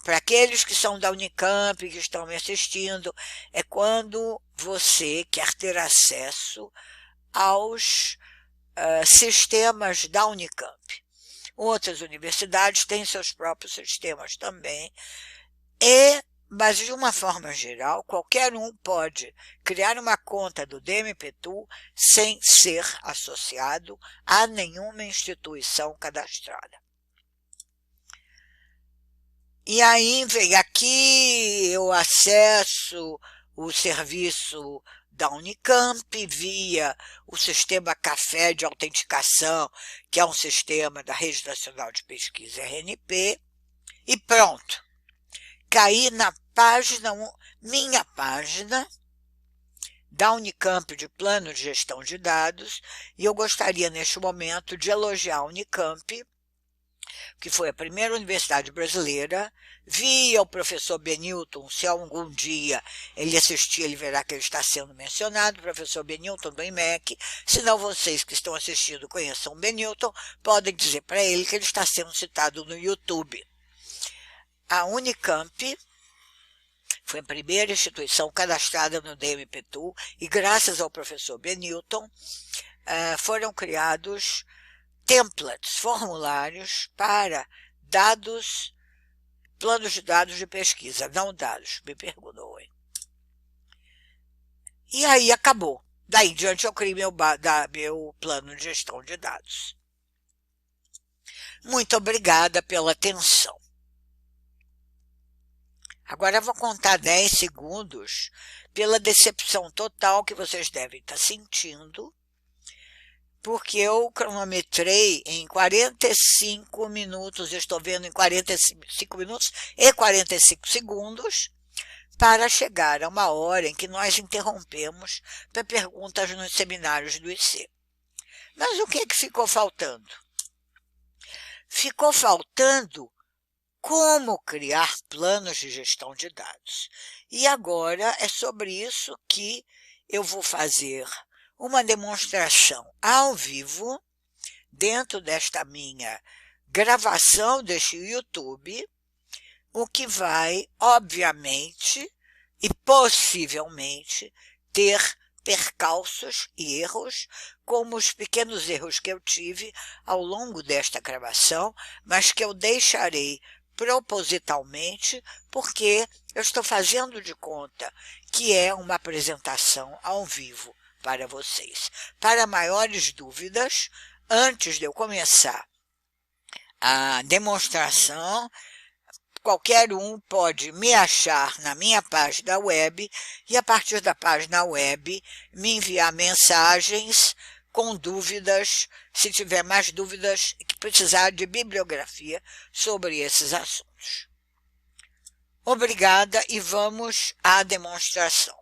[SPEAKER 2] Para aqueles que são da Unicamp, que estão me assistindo, é quando você quer ter acesso aos sistemas da Unicamp. Outras universidades têm seus próprios sistemas também, mas de uma forma geral, qualquer um pode criar uma conta do DMPTool sem ser associado a nenhuma instituição cadastrada. E aí vem aqui, eu acesso o serviço da Unicamp via o sistema Café de autenticação, que é um sistema da Rede Nacional de Pesquisa RNP, e pronto. Caí na página, minha página da Unicamp de Plano de Gestão de Dados, e eu gostaria neste momento de elogiar a Unicamp, que foi a primeira universidade brasileira, via o professor Benilton, se algum dia ele assistir, ele verá que ele está sendo mencionado, o professor Benilton do IMEC, se não vocês que estão assistindo conheçam o Benilton, podem dizer para ele que ele está sendo citado no YouTube. A Unicamp foi a primeira instituição cadastrada no DMPTool e graças ao professor Benilton foram criados templates, formulários para dados, planos de dados de pesquisa, não dados, me perdoem. E aí acabou. Daí em diante eu criei meu plano de gestão de dados. Muito obrigada pela atenção. Agora eu vou contar 10 segundos pela decepção total que vocês devem estar sentindo, porque eu cronometrei em 45 minutos, eu estou vendo em 45 minutos e 45 segundos, para chegar a uma hora em que nós interrompemos para perguntas nos seminários do IC. Mas o que é que ficou faltando? Ficou faltando como criar planos de gestão de dados. E agora é sobre isso que eu vou fazer uma demonstração ao vivo dentro desta minha gravação deste YouTube, o que vai, obviamente e possivelmente, ter percalços e erros, como os pequenos erros que eu tive ao longo desta gravação, mas que eu deixarei propositalmente, porque eu estou fazendo de conta que é uma apresentação ao vivo para vocês. Para maiores dúvidas, antes de eu começar a demonstração, qualquer um pode me achar na minha página web e, a partir da página web, me enviar mensagens com dúvidas, se tiver mais dúvidas que precisar de bibliografia sobre esses assuntos. Obrigada e vamos à demonstração.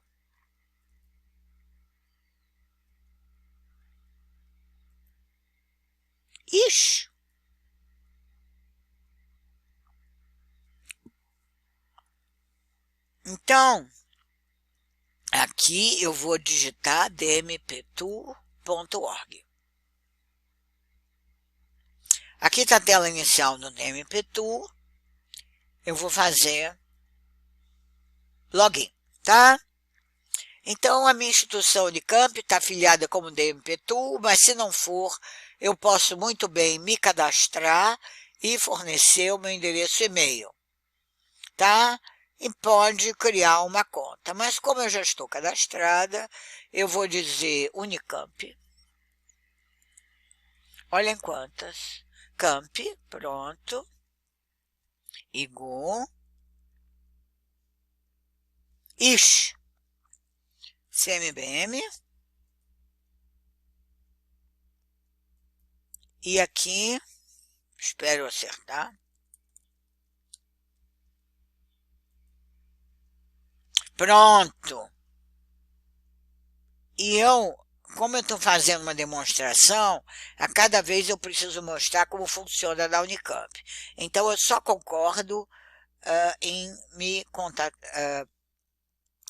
[SPEAKER 2] Ixi! Então, aqui eu vou digitar dmptool.org. Aqui está a tela inicial no DMPTool. Eu vou fazer login, tá? Então, a minha instituição Unicamp está afiliada como DMPTool, mas se não for, eu posso muito bem me cadastrar e fornecer o meu endereço e-mail, tá? E pode criar uma conta. Mas como eu já estou cadastrada, eu vou dizer Unicamp. Olhem quantas. Camp, pronto. Igu. Ixi. CMBM. E aqui, espero acertar. Pronto. E como eu estou fazendo uma demonstração, a cada vez eu preciso mostrar como funciona na Unicamp. Então, eu só concordo em me contactar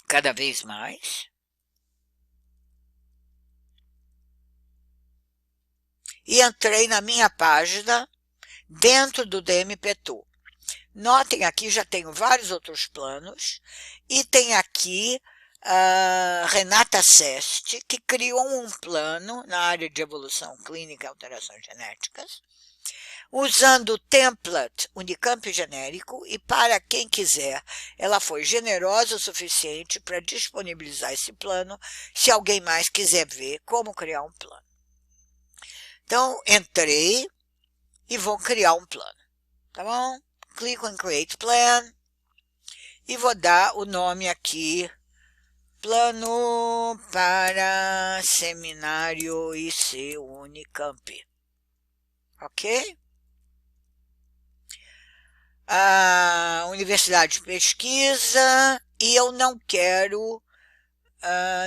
[SPEAKER 2] cada vez mais. E entrei na minha página dentro do DMPTU. Notem aqui, já tenho vários outros planos, e tem aqui a Renata Seste, que criou um plano na área de evolução clínica e alterações genéticas, usando o template Unicamp genérico, e para quem quiser, ela foi generosa o suficiente para disponibilizar esse plano, se alguém mais quiser ver como criar um plano. Então, entrei e vou criar um plano, tá bom? Clico em Create Plan e vou dar o nome aqui, Plano para Seminário IC Unicamp. Ok? A Universidade de Pesquisa, e eu não quero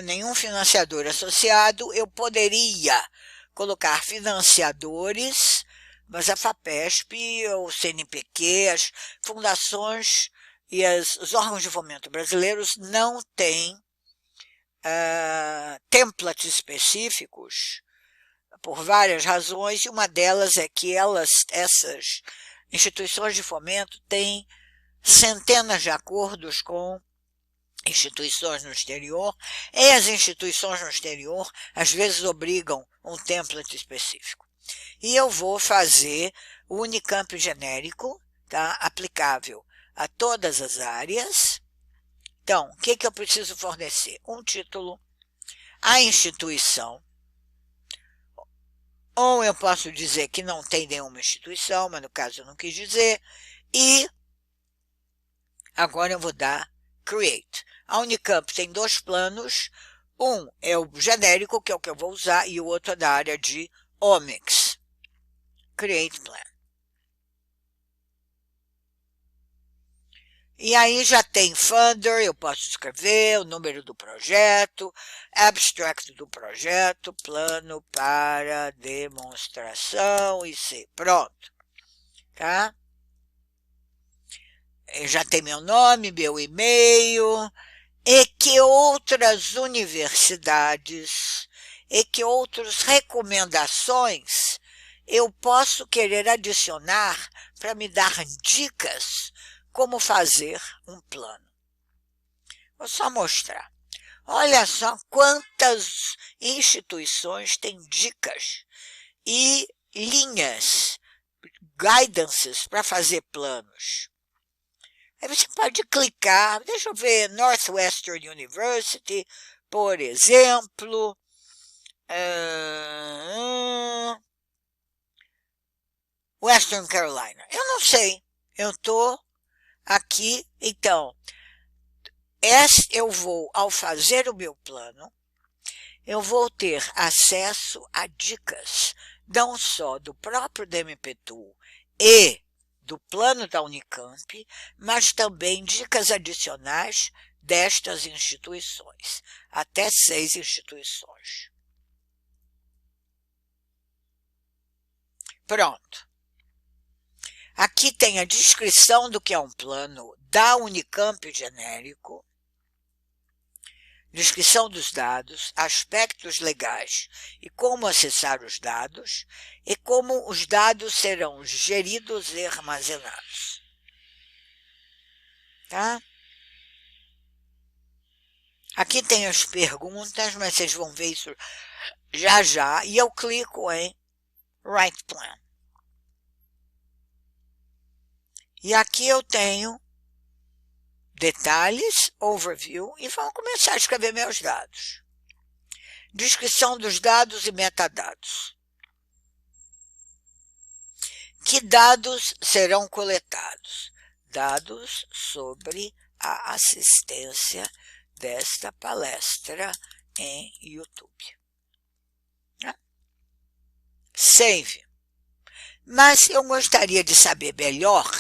[SPEAKER 2] nenhum financiador associado. Eu poderia colocar financiadores, mas a FAPESP, o CNPq, as fundações e os órgãos de fomento brasileiros não têm templates específicos por várias razões, e uma delas é que essas instituições de fomento têm centenas de acordos com instituições no exterior, e as instituições no exterior às vezes obrigam um template específico. E eu vou fazer o Unicamp genérico, tá? Aplicável a todas as áreas. Então, o que eu preciso fornecer? Um título, a instituição, ou eu posso dizer que não tem nenhuma instituição, mas no caso eu não quis dizer, e agora eu vou dar Create. A Unicamp tem dois planos, um é o genérico, que é o que eu vou usar, e o outro é da área de Omics. Create Plan. E aí já tem funder, eu posso escrever o número do projeto, abstract do projeto, plano para demonstração e ser pronto, tá? Já tem meu nome, meu e-mail, e que outras universidades, e que outras recomendações eu posso querer adicionar para me dar dicas como fazer um plano. Vou só mostrar. Olha só quantas instituições têm dicas e linhas, guidances para fazer planos. Aí você pode clicar, deixa eu ver, Northwestern University, por exemplo, Western Carolina. Eu não sei, eu estou aqui, então, eu vou, ao fazer o meu plano, eu vou ter acesso a dicas, não só do próprio DMPTU e do plano da Unicamp, mas também dicas adicionais destas instituições, até 6 instituições. Pronto. Aqui tem a descrição do que é um plano da Unicamp genérico, descrição dos dados, aspectos legais e como acessar os dados, e como os dados serão geridos e armazenados. Tá? Aqui tem as perguntas, mas vocês vão ver isso já já, e eu clico em Write Plan. E aqui eu tenho detalhes, overview, e vamos começar a escrever meus dados. Descrição dos dados e metadados. Que dados serão coletados? Dados sobre a assistência desta palestra em YouTube. Save. Mas eu gostaria de saber melhor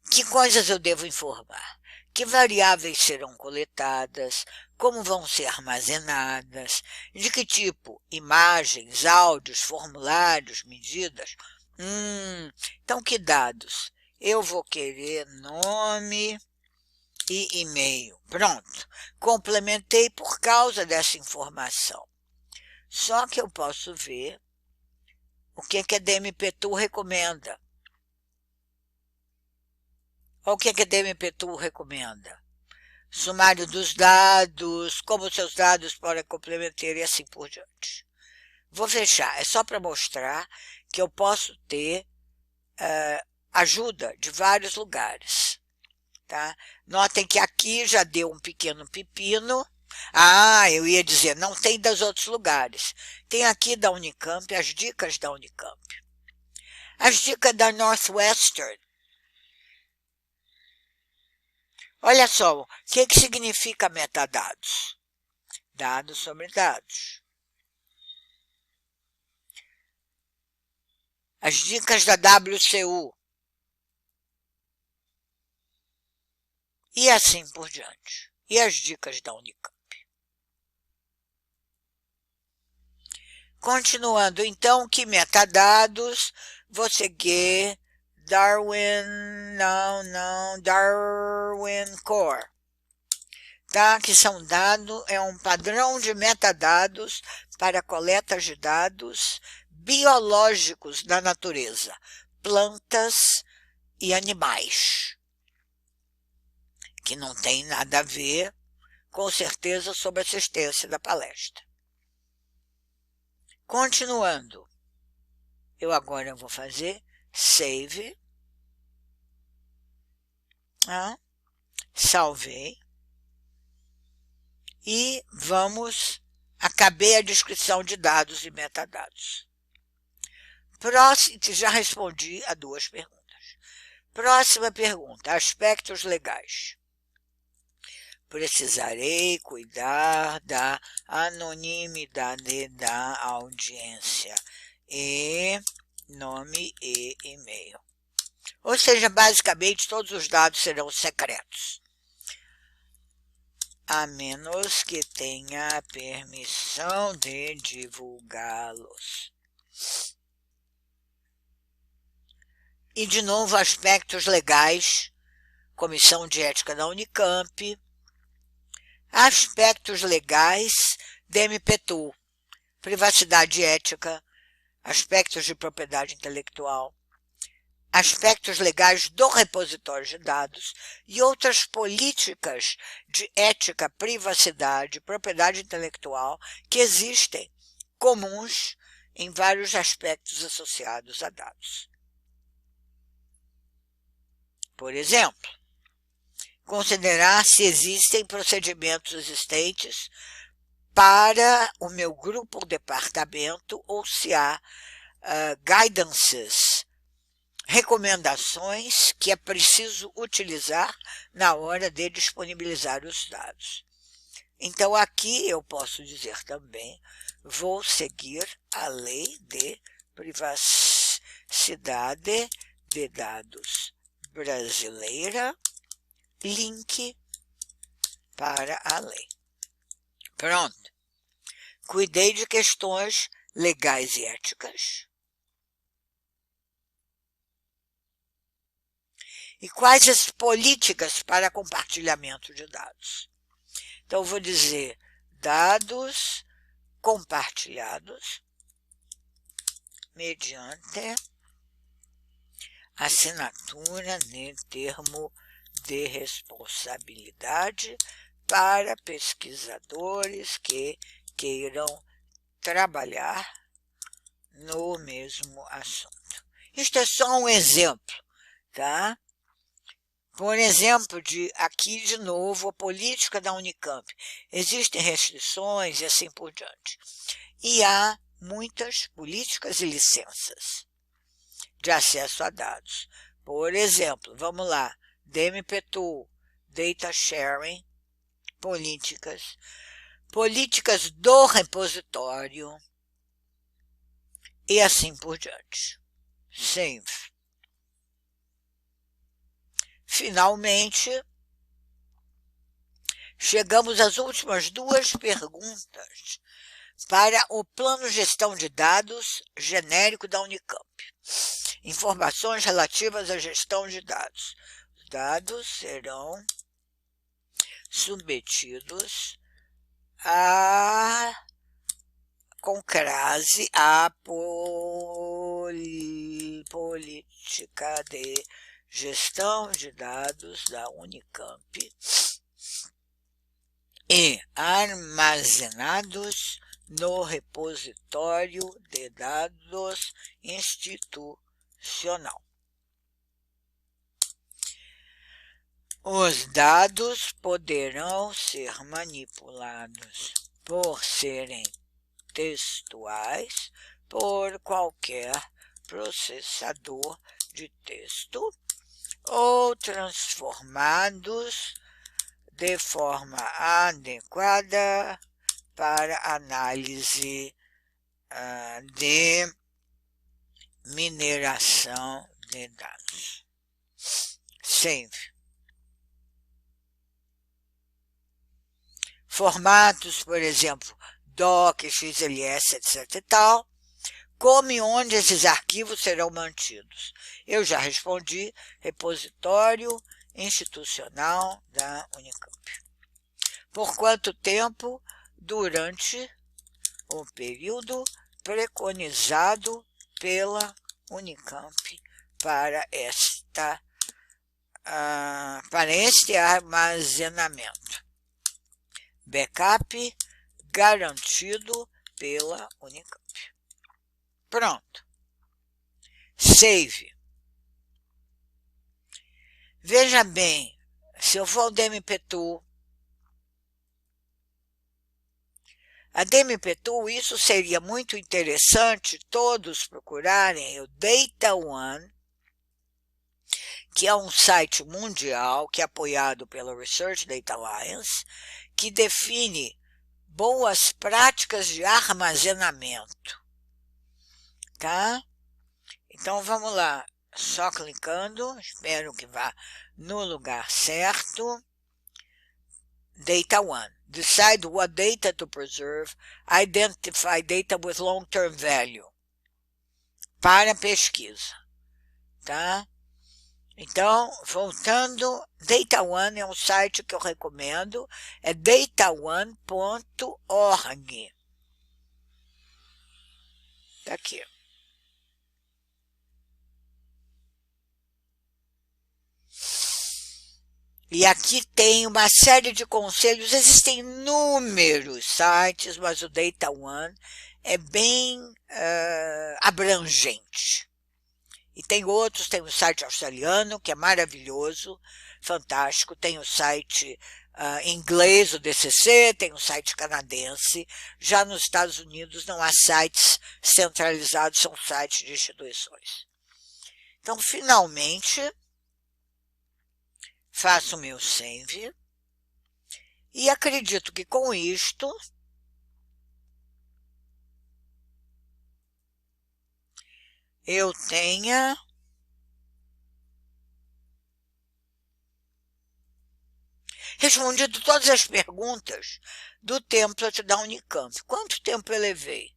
[SPEAKER 2] que coisas eu devo informar. que variáveis serão coletadas, como vão ser armazenadas, de que tipo, imagens, áudios, formulários, medidas. Então, que dados? Eu vou querer nome e e-mail. Pronto, complementei por causa dessa informação. Só que eu posso ver o que a DMP-Tool recomenda. Olha o que a DMP-Tool recomenda. Sumário dos dados, como seus dados podem complementar e assim por diante. Vou fechar, é só para mostrar que eu posso ter ajuda de vários lugares. Tá? Notem que aqui já deu um pequeno pepino. Eu ia dizer, não tem dos outros lugares. Tem aqui da Unicamp, as dicas da Unicamp. As dicas da Northwestern. Olha só, o que significa metadados? Dados sobre dados. As dicas da WCU. E assim por diante. E as dicas da Unicamp. Continuando, então, que metadados você quer? Darwin Core. Tá? Que são dados, é um padrão de metadados para coleta de dados biológicos da natureza, plantas e animais, que não tem nada a ver, com certeza, sobre a assistência da palestra. Continuando, eu agora vou fazer save, salvei, e acabei a descrição de dados e metadados. Próximo, já respondi a 2 perguntas. Próxima pergunta, aspectos legais. Precisarei cuidar da anonimidade da audiência e nome e e-mail. Ou seja, basicamente, todos os dados serão secretos, a menos que tenha permissão de divulgá-los. E, de novo, aspectos legais, Comissão de Ética da Unicamp, aspectos legais, DMP-Tool, privacidade e ética, aspectos de propriedade intelectual, aspectos legais do repositório de dados e outras políticas de ética, privacidade, propriedade intelectual que existem, comuns em vários aspectos associados a dados. Por exemplo, considerar se existem procedimentos existentes para o meu grupo ou departamento ou se há guidances, recomendações que é preciso utilizar na hora de disponibilizar os dados. Então, aqui eu posso dizer também, vou seguir a lei de privacidade de dados brasileira, link para a lei. Pronto. Cuidei de questões legais e éticas. E quais as políticas para compartilhamento de dados? Então, eu vou dizer dados compartilhados mediante assinatura de termo de responsabilidade para pesquisadores que queiram trabalhar no mesmo assunto. Isto é só um exemplo, tá? Por exemplo, aqui de novo a política da Unicamp. Existem restrições e assim por diante. E há muitas políticas e licenças de acesso a dados. Por exemplo, vamos lá, DMP-Tool, Data Sharing, políticas do repositório e assim por diante. Save. Finalmente, chegamos às últimas duas perguntas para o Plano Gestão de Dados genérico da Unicamp. Informações relativas à gestão de dados. Os dados serão submetidos com crase à política de gestão de dados da Unicamp e armazenados no repositório de dados institucional. Os dados poderão ser manipulados por serem textuais por qualquer processador de texto ou transformados de forma adequada para análise de mineração de dados. Save. Formatos, por exemplo, doc, XLS, etc. e tal, como e onde esses arquivos serão mantidos. Eu já respondi, repositório institucional da Unicamp. Por quanto tempo? Durante o período preconizado pela Unicamp para este armazenamento. Backup garantido pela Unicamp. Pronto. Save. Veja bem, se eu for ao DMP-Tool, a DMP-Tool, isso seria muito interessante todos procurarem o DataOne, que é um site mundial, que é apoiado pela Research Data Alliance, que define boas práticas de armazenamento. Tá? Então vamos lá, só clicando, espero que vá no lugar certo. DataOne. Decide what data to preserve. Identify data with long-term value. Para pesquisa. Tá? Então, voltando, DataOne é um site que eu recomendo, é dataone.org. Tá aqui. E aqui tem uma série de conselhos, existem inúmeros sites, mas o DataOne é bem abrangente. E tem outros, tem o site australiano, que é maravilhoso, fantástico, tem o site inglês, o DCC, tem o site canadense. Já nos Estados Unidos não há sites centralizados, são sites de instituições. Então, finalmente, faço o meu save e acredito que com isto eu tenha respondido todas as perguntas do template da Unicamp. Quanto tempo eu levei?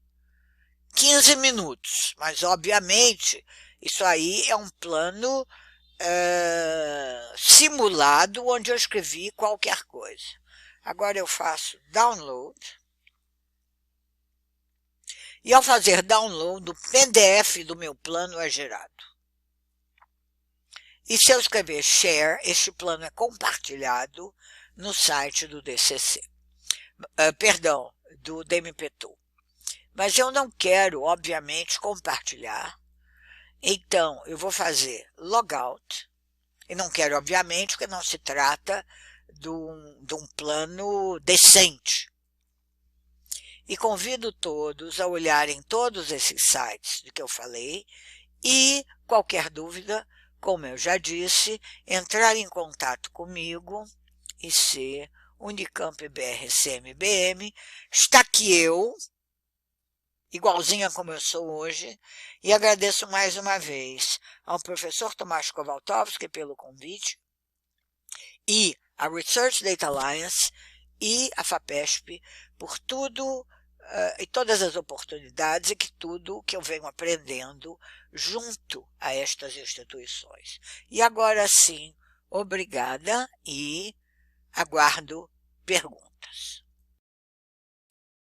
[SPEAKER 2] 15 minutos, mas obviamente isso aí é um plano simulado onde eu escrevi qualquer coisa. Agora eu faço download. E ao fazer download, o PDF do meu plano é gerado. E se eu escrever share, este plano é compartilhado no site do DCC. Do DMP-Tool. Mas eu não quero, obviamente, compartilhar. Então, eu vou fazer logout. E não quero, obviamente, porque não se trata de um plano decente. E convido todos a olharem todos esses sites de que eu falei e, qualquer dúvida, como eu já disse, entrar em contato comigo, IC, Unicamp BR CMBM, está aqui eu, igualzinha como eu sou hoje, e agradeço mais uma vez ao professor Tomás Kowaltowski pelo convite e à Research Data Alliance e a FAPESP por tudo e todas as oportunidades e que tudo que eu venho aprendendo junto a estas instituições. E agora sim, obrigada e aguardo perguntas.